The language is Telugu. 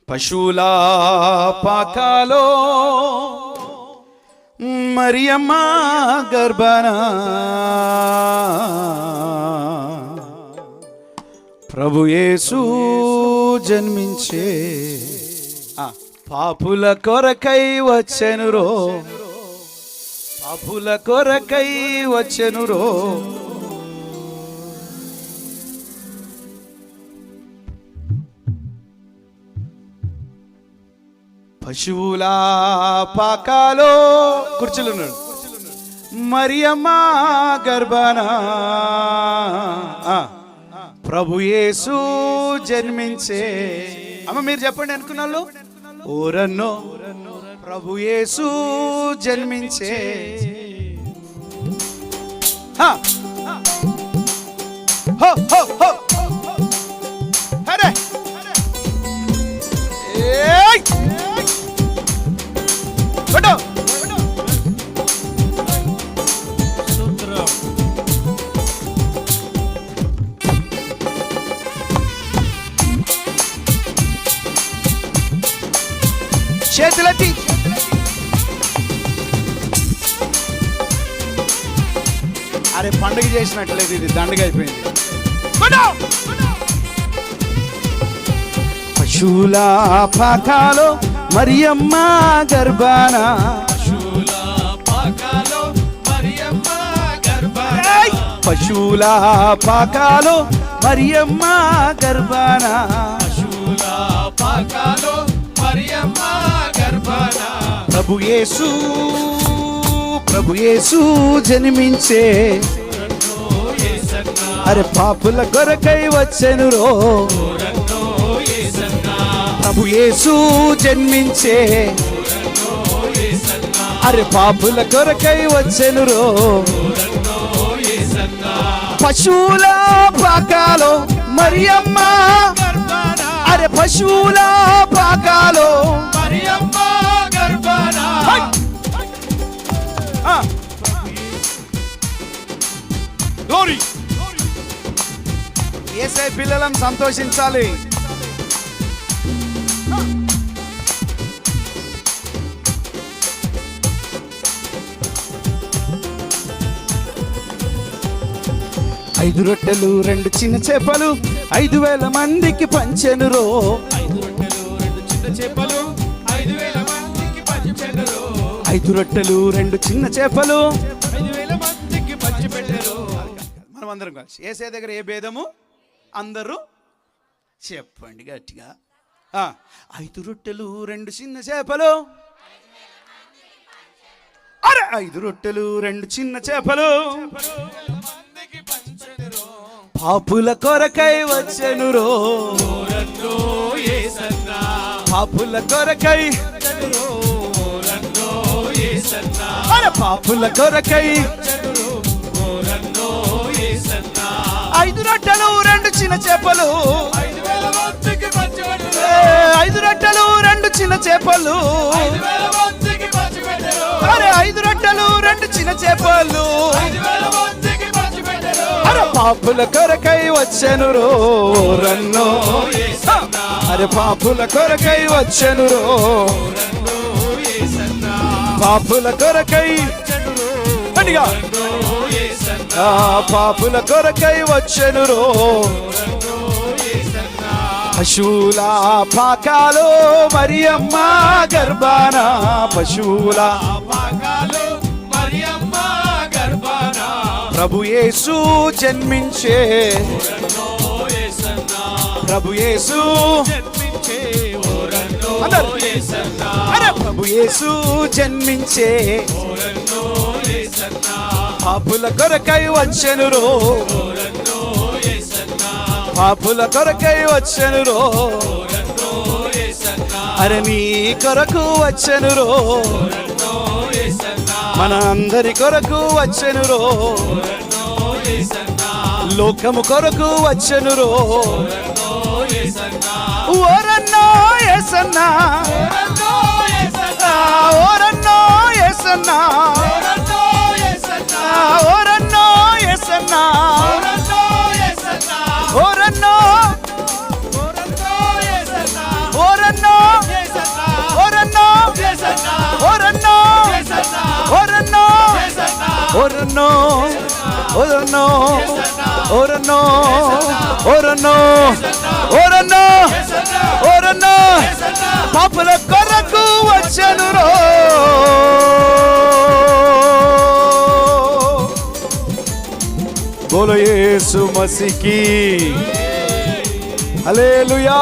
పశువుల పాకాలో మరియమ్మ గర్భన ప్రభు యేసు జన్మించే పాపుల కొరకై వచ్చెనురో, పాపుల కొరకై వచ్చెనురో. పశువుల పాకాలో కూర్చులున్నాడు మరియమ్మ గర్భన ప్రభు యేసు జన్మించే. అమ్మ మీరు చెప్పండి అనుకున్నాళ్ళు. ఓరన్నో ప్రభు యేసు జన్మించే. అరే చేతులెత్తి అరే పండుగ చేసినట్లేదు, ఇది దండగ అయిపోయింది. పశువుల పాకాలో మరియమ్మ గర్భాన, పశువుల పాకాలో మరియమ్మ గర్భాన, ప్రభు యేసు ప్రభు యేసు జన్మించే. అరే పాపుల కొరకై వచ్చెనురో, ప్రభు యేసు జన్మించే. అరే పాపుల కొరకై వచ్చెనురో. పశువుల పాకాలో మరియమ్మ, అరే పశువుల పాకాలో మరియమ్మ గర్భన. గ్లోరీ. యేసే పిల్లలను సంతోషించాలి. ఐదు రొట్టెలు రెండు చిన్న చేపలు 5,000 మందికి పంచెనురో. 5 రొట్టెలు 2 చిన్న చేపలు 5,000 మందికి పంచెనురో. 5 రొట్టెలు 2 చిన్న చేపలు 5,000 మందికి పంచిపెట్టెరు. మనం అందరం కలిసి యేసే దగ్గర ఏ భేదము, అందరూ చెప్పండి గట్టిగా. 5 రొట్టెలు 2 చిన్న చేపలు, అరే 5 రొట్టెలు 2 చిన్న చేపలు పాపుల కొరకై వచ్చెనురో. పాపుల కొరకై, అరే పాపుల కొరకై. 5 రొట్టెలు 2 చిన్న చేపలు, 5 రొట్టెలు 2 చిన్న చేపలు, అరే 5 రొట్టెలు 2 చిన్న చేపలు, అరే పాపుల కొరకై వచ్చెనురో రన్నో. అరే పాపుల కొరకై వచ్చెనురో, పాపుల కొరకై అడిగా, పాపుల కొరకై వచ్చెనురో. పశువుల పాకాలో మరియమ్మ గర్భాన, పశువుల పాకాలో మరియమ్మ గర్భాన ప్రభు యేసు జన్మించే. ప్రభు యేసు జన్మించే. అరే ప్రభు యేసు జన్మించే. పాపుల కొరకై వచ్చెనురో, పాపుల కొరకై వచ్చెనురో. అరే నీ కొరకు వచ్చెనురో, మన అందరి కొరకు వచ్చెనురో. లోకము కొరకు వచ్చెనురో. ఓరన్నో యేసన్నా, ఓరన్నో యేసన్నా, ఓరన్నో యేసన్నా, ఓరన్నో ఓరన్నో ఓరన్నో ఓరన్నో ఓరన్నో ఓరన్నో ఓరన్నో పాపుల కొరకు వచ్చెను రో బోలో యేసు మసీహ్ కీ హల్లెలూయా.